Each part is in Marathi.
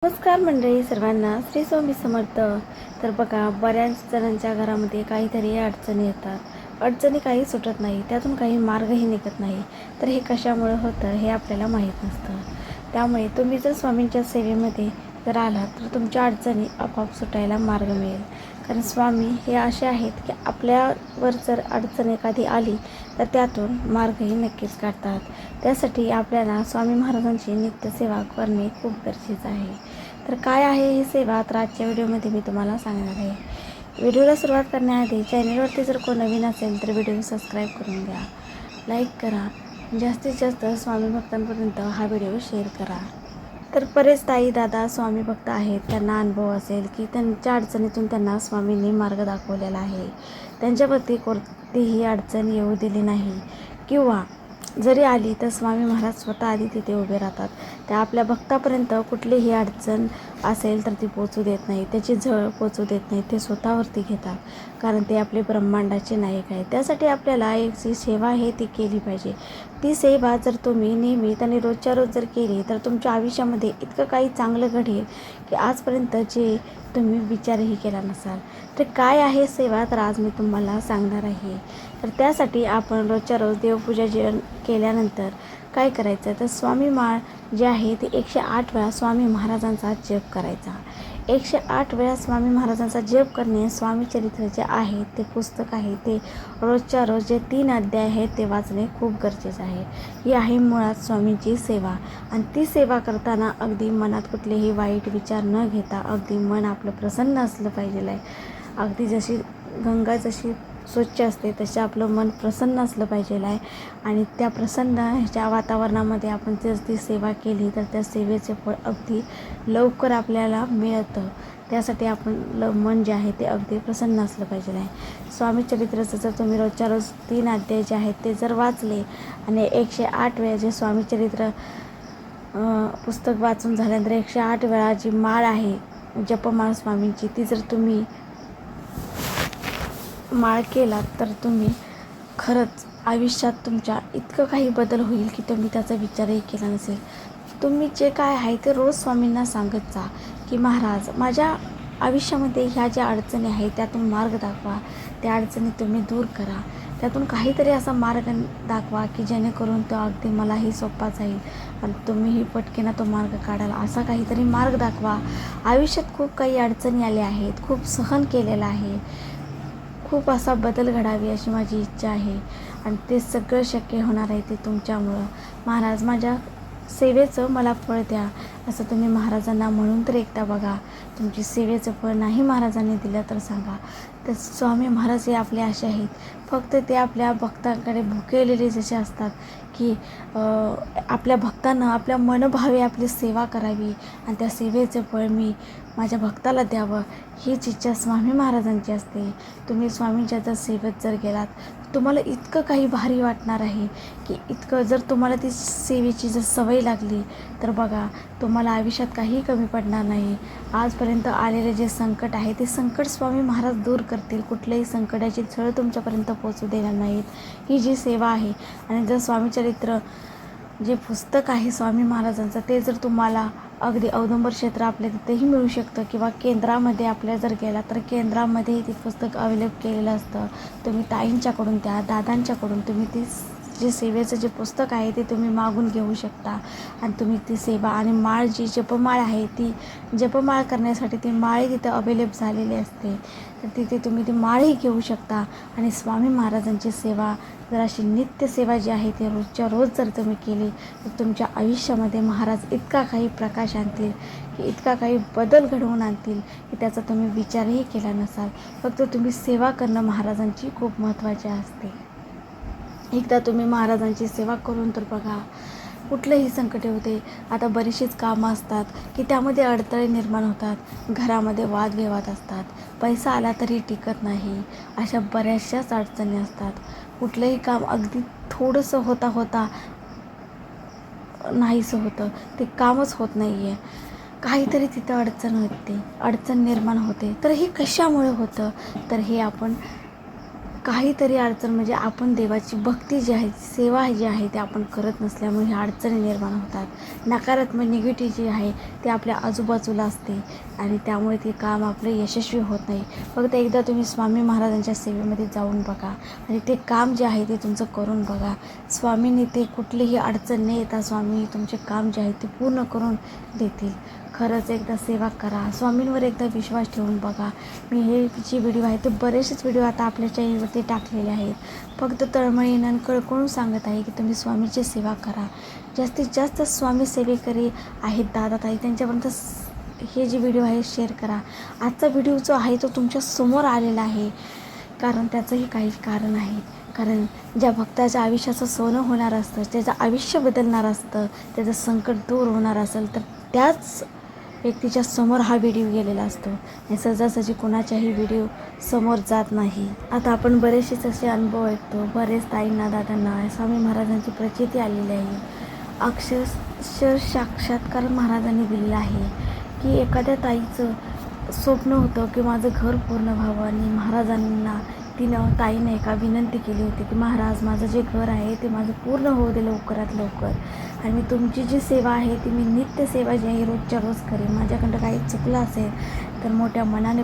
नमस्कार मंडळी सर्वांना, श्री स्वामी समर्थ. तर बघा, बऱ्याच जणांच्या घरामध्ये काहीतरी अडचणी येतात. अडचणी काही सुटत नाही, त्यातून काही मार्गही निघत नाही. तर हे कशामुळे होतं हे आपल्याला माहीत नसतं. त्यामुळे तुम्ही जर स्वामींच्या सेवेमध्ये जर आलात तर तुमच्या अडचणी आपोआप सुटायला मार्ग मिळेल. कारण स्वामी हे असे आहेत की आपल्यावर जर अडचण एखादी आली तर त्यातून मार्गही नक्कीच काढतात. त्यासाठी आपल्याला स्वामी महाराजांची नित्यसेवा करणे खूप गरजेचं आहे. तर काय आहे ही सेवा, तर आजच्या व्हिडिओमध्ये मी तुम्हाला सांगणार आहे. व्हिडिओला सुरुवात करण्याआधी चॅनलवरती जर कोण नवीन असेल तर व्हिडिओ सबस्क्राईब करून घ्या, लाईक करा, जास्तीत जास्त स्वामी भक्तांपर्यंत हा व्हिडिओ शेअर करा. तर बरेच ताई दादा स्वामी भक्त आहेत, त्यांना अनुभव असेल की त्यांच्या अडचणीतून त्यांना स्वामींनी मार्ग दाखवलेला आहे. त्यांच्यावरती कोणतीही अडचण येऊ दिली नाही, किंवा जरी आली तर स्वामी महाराज स्वतः आधी तिथे उभे राहतात. त्या आपल्या भक्तापर्यंत कुठलीही अडचण असेल तर ती पोचू देत नाही, त्याची झळ पोचू देत नाही. ते स्वतःवरती घेतात, कारण ते आपले ब्रह्मांडाचे नायक आहेत. त्यासाठी आपल्याला एक जी सेवा आहे ती केली पाहिजे. ती सेवा जर तुम्ही नियमित आणि रोजच्या रोज जर केली तर तुमच्या आयुष्यामध्ये इतकं काही चांगलं घडेल की आजपर्यंत जे तुम्ही विचारही केला नसाल. तर काय आहे सेवा, तर आज मी तुम्हाला सांगणार आहे. तर त्यासाठी आपण रोजच्या रोज देवपूजा केल्यानंतर काय करायचं, तर स्वामी माळ जे आहे ते 108 वेळा स्वामी महाराजांचा जप करायचा. 108 वेळा स्वामी महाराजांचा जप करणे, स्वामी चरित्र जे आहे ते पुस्तक आहे ते रोजच्या रोज जे 3 अध्याय आहेत ते वाचणे खूप गरजेचं आहे. ही आहे मुळात स्वामींची सेवा. आणि ती सेवा करताना अगदी मनात कुठलेही वाईट विचार न घेता अगदी मन आपलं प्रसन्न असलं पाहिजे आहे. अगदी जशी गंगा जशी स्वच्छ असते तसे आपलं मन प्रसन्न असलं पाहिजे आहे. आणि त्या प्रसन्न ह्याच्या वातावरणामध्ये आपण जर ती सेवा केली तर त्या सेवेचे फळ अगदी लवकर आपल्याला मिळतं. त्यासाठी आपण मन जे आहे ते अगदी प्रसन्न असलं पाहिजे आहे. स्वामी चरित्राचं जर तुम्ही रोजच्या रोज 3 अध्याय जे आहेत ते जर वाचले आणि 108 वेळा जे स्वामी चरित्र पुस्तक वाचून झाल्यानंतर 108 वेळा जी माळ आहे जपमाळ स्वामींची ती जर तुम्ही माळ केलात तर तुम्ही खरंच आयुष्यात तुमच्या इतकं काही बदल होईल की तुम्ही त्याचा विचारही केला नसेल. तुम्ही जे काय आहे ते रोज स्वामींना सांगत जा की महाराज, माझ्या आयुष्यामध्ये ह्या ज्या अडचणी आहेत त्यातून मार्ग दाखवा, त्या अडचणी तुम्ही दूर करा, त्यातून काहीतरी असा मार्ग दाखवा की जेणेकरून तो अगदी मलाही सोपा जाईल आणि तुम्हीही पटकेनं तो मार्ग काढाल. असा काहीतरी मार्ग दाखवा. आयुष्यात खूप काही अडचणी आल्या आहेत, खूप सहन केलेलं आहे, खूप असा बदल घडावी अशी माझी इच्छा आहे. आणि ते सगळं शक्य होणार आहे ते तुमच्यामुळं. महाराज, माझ्या सेवेचं मला फळ द्या, असं तुम्ही महाराजांना म्हणून तर एकदा बघा. तुमची सेवेचं फळ नाही महाराजांनी दिलं तर सांगा. तर स्वामी महाराज हे आपले असे आहेत, फक्त ते आपल्या भक्तांकडे भुकेलेले जसे असतात की आपल्या भक्तांना आपल्या मनभावे आपली सेवा करावी आणि त्या सेवेचं फळ मी माझ्या भक्ताला द्यावं, हीच इच्छा स्वामी महाराजांची असते. तुम्ही स्वामींच्या जर सेवेत जर गेलात तुम्हाला इतकं काही भारी वाटणार आहे की इतकं, जर तुम्हाला ती सेवेची जर सवय लागली तर बघा, तुम्हाला आयुष्यात काहीही कमी पडणार नाही. आजपर्यंत आलेले जे संकट आहे ते संकट स्वामी महाराज दूर करतील. कुठल्याही संकटाची झळ तुमच्यापर्यंत पोचू देणार नाहीत. ही जी सेवा आहे, आणि जर स्वामीचरित्र जे पुस्तक आहे स्वामी महाराजांचं ते जर तुम्हाला अगदी औदुंबर क्षेत्र आपल्या तिथेही मिळू शकतं, किंवा केंद्रामध्ये आपल्या जर गेला तर केंद्रामध्येही ते पुस्तक अवेलेबल केलेलं असतं. तुम्ही ताईंच्याकडून त्या दादांच्याकडून तुम्ही ती जे सेवेचं जे पुस्तक आहे ते तुम्ही मागून घेऊ शकता. आणि तुम्ही ती सेवा आणि माळ जी जपमाळ आहे ती जपमाळ करण्यासाठी ती माळही तिथं अवेलेबल झालेली असते. तर तिथे तुम्ही ती माळही घेऊ शकता. आणि स्वामी महाराजांची सेवा जर अशी नित्यसेवा जी आहे ती रोजच्या रोज जर तुम्ही केली तर तुमच्या आयुष्यामध्ये महाराज इतका काही प्रकाश आणतील की इतका काही बदल घडवून आणतील की त्याचा तुम्ही विचारही केला नसाल. फक्त तुम्ही सेवा करणं महाराजांची खूप महत्त्वाची असते. एकदा तुम्ही महाराजांची सेवा करून तर बघा, कुठलंही संकट होते. आता बरीचशीच कामं असतात की त्यामध्ये अडथळे निर्माण होतात, घरामध्ये वादविवाद असतात, पैसा आला तरी टिकत नाही, अशा बऱ्याचशाच अडचणी असतात. कुठलंही काम अगदी थोडंसं होता नाहीसं होतं, ते कामच होत नाही आहे, काहीतरी तिथं अडचण होते, अडचण निर्माण होते. तर हे कशामुळे होतं, तर हे आपण काहीतरी अडचण म्हणजे आपण देवाची भक्ती जी आहे, सेवा जी आहे ते आपण करत नसल्यामुळे ह्या अडचणी निर्माण होतात. नकारात्मक निगेटिव्ह जी आहे ते आपल्या आजूबाजूला असते आणि त्यामुळे ते काम आपलं यशस्वी होत नाही. फक्त एकदा तुम्ही स्वामी महाराजांच्या सेवेमध्ये जाऊन बघा आणि ते काम जे आहे ते तुमचं करून बघा. स्वामींनी ते कुठलीही अडचण न येता स्वामी तुमचे काम जे आहे ते पूर्ण करून देतील. खरंच एकदा सेवा करा, स्वामींवर एकदा विश्वास ठेवून बघा. मी हे जे व्हिडिओ आहे ते बरेचसेच व्हिडिओ आता आपल्या चॅनलवरती टाकलेले आहेत. फक्त तळमळीनं आणि कळकळून सांगत आहे की तुम्ही स्वामीची सेवा करा. जास्तीत जास्त स्वामी सेवेकरी आहेत दादाताई, त्यांच्यापर्यंत हे जे व्हिडिओ आहे शेअर करा. आजचा व्हिडिओ जो आहे तो तुमच्या समोर आलेला आहे कारण त्याचंही काही कारण आहे. कारण ज्या भक्ताच्या आयुष्याचं सोनं होणार असतं, त्याचं आयुष्य बदलणार असतं, त्याचं संकट दूर होणार असेल तर त्याच व्यक्तीच्या समोर हा व्हिडिओ गेलेला असतो. हे सहजासहजी कोणाच्याही व्हिडिओ समोर जात नाही. आता आपण बरेचसेच असे अनुभव ऐकतो. बरेच ताईंना दादांना स्वामी महाराजांची प्रचिती आलेली आहे. अक्षरशः साक्षात्कार महाराजांनी दिलेला आहे की एखाद्या ताईचं स्वप्न होतं की माझं घर पूर्ण व्हावं आणि महाराजांना ताईने एका विनंती केली होती की महाराज माझं जे घर आहे ते माझं पूर्ण होऊ दे लवकरात लवकर आणि तुमची जी सेवा आहे ती मी नित्य सेवा जी आहे रोजच्या रोज करेन. माझ्याकडं काही चुकलं असेल तर मोठ्या मनाने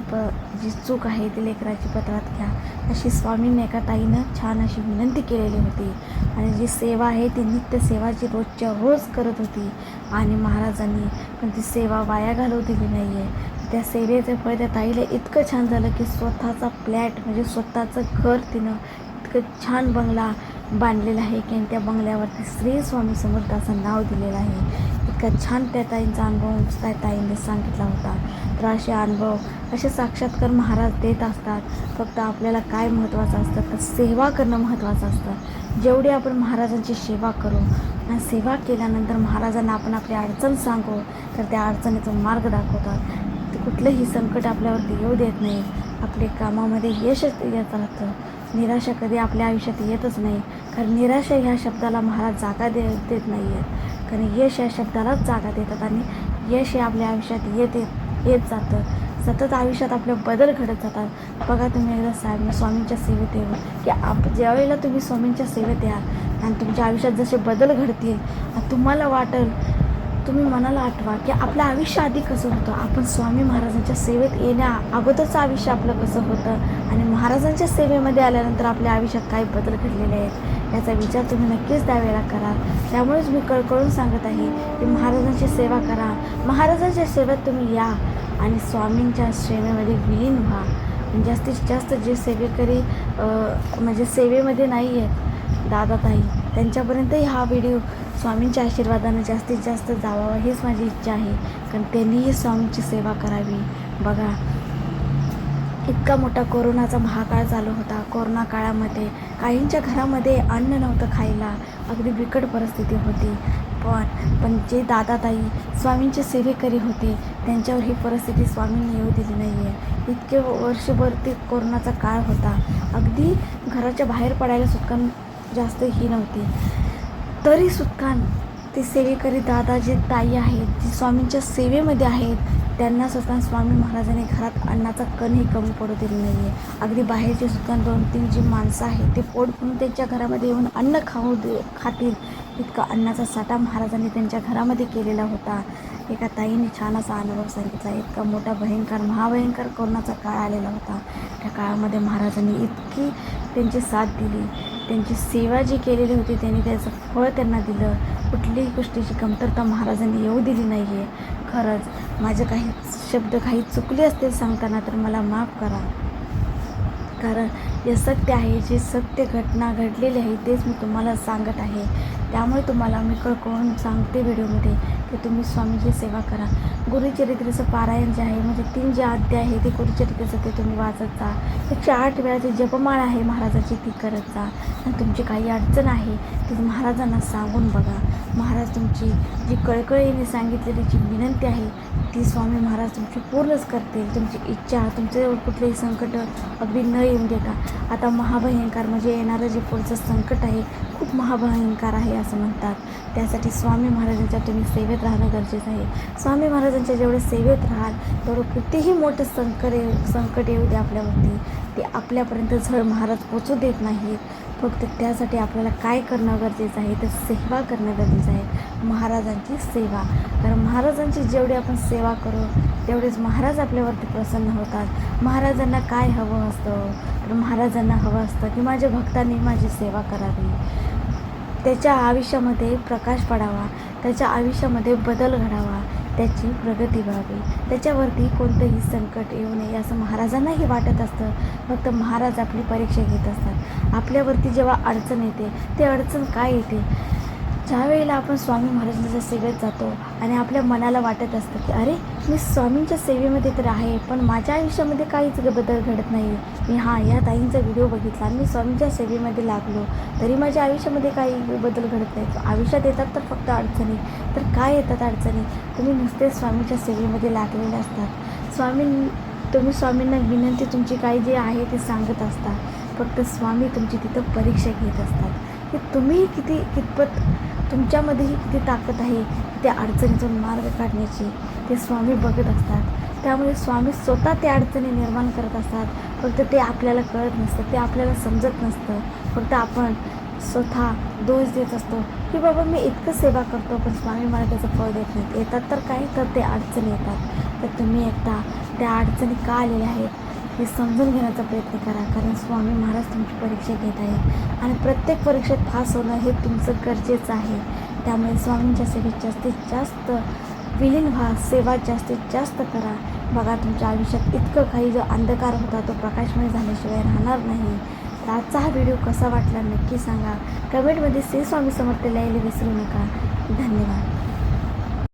जी चूक आहे ती लेकराची पत्रात घ्या, अशी स्वामींनी एका ताईनं छान अशी विनंती केलेली होती. आणि जी सेवा आहे ती नित्य सेवा जी रोजच्या रोज करत होती आणि महाराजांनी पण ती सेवा वाया घालवू दिली नाही आहे. त्या सेवेचं फळ त्या ताईला इतकं छान झालं की स्वतःचा फ्लॅट म्हणजे स्वतःचं घर तिनं इतकं छान बंगला बांधलेला आहे की त्या बंगल्यावरती श्री स्वामी समर्थ असं नाव दिलेलं आहे. इतका छान त्या ताईंचा अनुभव त्या ताईंनी सांगितला होता. तर असे अनुभव असे साक्षात्कार महाराज देत असतात. फक्त आपल्याला काय महत्त्वाचं असतं तर सेवा करणं महत्त्वाचं असतं. जेवढी आपण महाराजांची सेवा करू आणि सेवा केल्यानंतर महाराजांना आपण आपली अडचण सांगू तर त्या अडचणीचा मार्ग दाखवतात. कुठलंही संकट आपल्यावरती येऊ देत नाही. आपले कामामध्ये यशच येत राहतं. निराशा कधी आपल्या आयुष्यात येतच नाही. कारण निराशा ह्या शब्दाला महाराज जागा देत नाही आहेत. कारण यश या शब्दालाच जागा देतात आणि यश हे आपल्या आयुष्यात येत जातं. सतत आयुष्यात आपले बदल घडत जातात. बघा तुम्ही एकदा स्वामींच्या सेवेत येऊ की ज्यावेळेला तुम्ही स्वामींच्या सेवेत याल आणि तुमच्या आयुष्यात जसे बदल घडतील तुम्हाला वाटेल, तुम्ही मनाला आठवा की आपलं आयुष्य आधी कसं होतं, आपण स्वामी महाराजांच्या सेवेत येण्या अगोदरचं आयुष्य आपलं कसं होतं आणि महाराजांच्या सेवेमध्ये आल्यानंतर आपल्या आयुष्यात काय बदल घडलेले आहेत याचा विचार तुम्ही नक्कीच त्यावेळेला करा. त्यामुळेच मी कळकळून सांगत आहे की महाराजांची सेवा करा. महाराजांच्या सेवेत तुम्ही या आणि स्वामींच्या सेवेमध्ये विलीन व्हा. जास्तीत जास्त जे सेवेकरी म्हणजे सेवेमध्ये नाही आहेत दादाताई त्यांच्यापर्यंतही हा व्हिडिओ स्वामींच्या आशीर्वादाने जास्तीत जास्त जावावा हीच माझी इच्छा आहे. कारण त्यांनीही स्वामींची सेवा करावी. बघा इतका मोठा कोरोनाचा महाकाळ चालू होता. कोरोना काळामध्ये काहींच्या घरामध्ये अन्न नव्हतं खायला, अगदी बिकट परिस्थिती होती. पण जे दादाताई स्वामींचे सेवेकरी होते त्यांच्यावर ही परिस्थिती स्वामींनी येऊ दिली नाही आहे. इतके वर्षभर ते कोरोनाचा काळ होता. अगदी घराच्या बाहेर पडायला सुद्धा जास्त ही नव्हती. तरी सुद्धा ते सेवेकरी दादा जे ताई आहेत जी स्वामींच्या सेवेमध्ये आहेत त्यांना सुद्धा स्वामी महाराजांनी घरात अन्नाचा कणही कमी पडू दिली नाही आहे. अगदी बाहेरचे सुद्धा 2-3 जी माणसं आहेत ते पोट भरून त्यांच्या घरामध्ये येऊन अन्न खातील इतका अन्नाचा साठा महाराजांनी त्यांच्या घरामध्ये केलेला होता. एका ताईने छान असा अनुभव सांगितला. इतका मोठा महाभयंकर कोरोनाचा काळ आलेला होता. त्या काळामध्ये महाराजांनी इतकी त्यांची साथ दिली. त्यांची सेवा जी केलेली होती त्यांनी त्याचं फळ त्यांना दिलं. कुठलीही गोष्टीची कमतरता महाराजांनी येऊ दिली नाही आहे. खरंच माझे काही शब्द काही चुकले असतील सांगताना तर मला माफ करा. कारण हे सत्य आहे. जे सत्य घटना घडलेली आहे तेच मी तुम्हाला सांगत आहे. त्यामुळे तुम्हाला मी कळकळून सांगते व्हिडिओमध्ये की तुम्ही स्वामीची सेवा करा. गुरुचरित्राचं पारायण जे आहे म्हणजे 3 जे अध्याय आहे ते गुरुचरित्राचं ते तुम्ही वाचत जा. 108 वेळाची जपमाळ आहे महाराजाची ती करत जा. आणि तुमची काही अडचण आहे ती महाराजांना सांगून बघा. महाराज तुमची जी कळकळीने सांगितलेली जी विनंती आहे ती स्वामी महाराज तुमची पूर्णच करतील. तुमची इच्छा तुमच्याजवळ कुठलेही संकट अगदी न येऊन देता. आता महाभयंकर म्हणजे येणारं जे पुढचं संकट आहे खूप महाभयंकर आहे असं म्हणतात. त्यासाठी स्वामी महाराजांच्या तुम्ही सेवेत राहणं गरजेचं आहे. स्वामी महाराजांच्या जेवढे सेवेत राहाल तेवढं कितीही मोठं संकट येऊ द्या आपल्यावरती ते आपल्यापर्यंत झळ महाराज पोचू देत नाहीत. फक्त त्यासाठी आपल्याला काय करणं गरजेचं आहे तर सेवा करणं गरजेचं आहे, महाराजांची सेवा. कारण महाराजांची जेवढी आपण सेवा करू तेवढेच महाराज आपल्यावरती प्रसन्न होतात. महाराजांना काय हवं असतं तर महाराजांना हवं असतं की माझ्या भक्तांनी माझी सेवा करावी, त्याच्या आयुष्यामध्ये प्रकाश पडावा, त्याच्या आयुष्यामध्ये बदल घडावा, त्याची प्रगती व्हावी, त्याच्यावरती कोणतंही संकट येऊ नये असं महाराजांनाही वाटत असतं. फक्त महाराज आपली परीक्षा घेत असतात. आपल्यावरती जेव्हा अडचण येते ते अडचण काय येते, ज्या वेळेला आपण स्वामी महाराजांच्या सेवेत जातो आणि आपल्या मनाला वाटत असतं की अरे मी स्वामींच्या सेवेमध्ये तर आहे पण माझ्या आयुष्यामध्ये काहीच बदल घडत नाही. मी या ताईंचा व्हिडिओ बघितला आणि मी स्वामींच्या सेवेमध्ये लागलो तरी माझ्या आयुष्यामध्ये काही बदल घडत नाही. आयुष्यात येतात तर फक्त अडचणी. तर काय येतात अडचणी, तुम्ही नुसते स्वामींच्या सेवेमध्ये लागलेले असतात. तुम्ही स्वामींना विनंती तुमची काही जी आहे ते सांगत असता. फक्त स्वामी तुमची तिथं परीक्षा घेत असतात की तुम्ही कितपत तुमच्यामध्येही किती ताकद आहे त्या अडचणीतून मार्ग काढण्याची, ते स्वामी बघत असतात. त्यामुळे स्वामी स्वतः त्या अडचणी निर्माण करत असतात. फक्त ते आपल्याला कळत नसतं, ते आपल्याला समजत नसतं. फक्त आपण स्वतः दोष देत असतो की बाबा मी इतकं सेवा करतो पण स्वामी मला त्याचं फळ देत नाहीत. येतात तर काय तर ते अडचणी येतात. तर तुम्ही एकदा त्या अडचणी का आलेल्या आहेत हे समजून घेण्याचा प्रयत्न करा. कारण स्वामी महाराज तुमची परीक्षा घेत आहेत आणि प्रत्येक परीक्षेत पास होणं हे तुमचं गरजेचं आहे. त्यामुळे स्वामींच्या सेवेत जास्तीत जास्त विलीन व्हा, सेवा जास्तीत जास्त करा. बघा तुमच्या आयुष्यात इतकं काही जो अंधकार होता तो प्रकाशमय झाल्याशिवाय राहणार नाही. तर आजचा हा व्हिडिओ कसा वाटला नक्की सांगा. कमेंटमध्ये श्री स्वामी समर्थ लिहायला विसरू नका. धन्यवाद.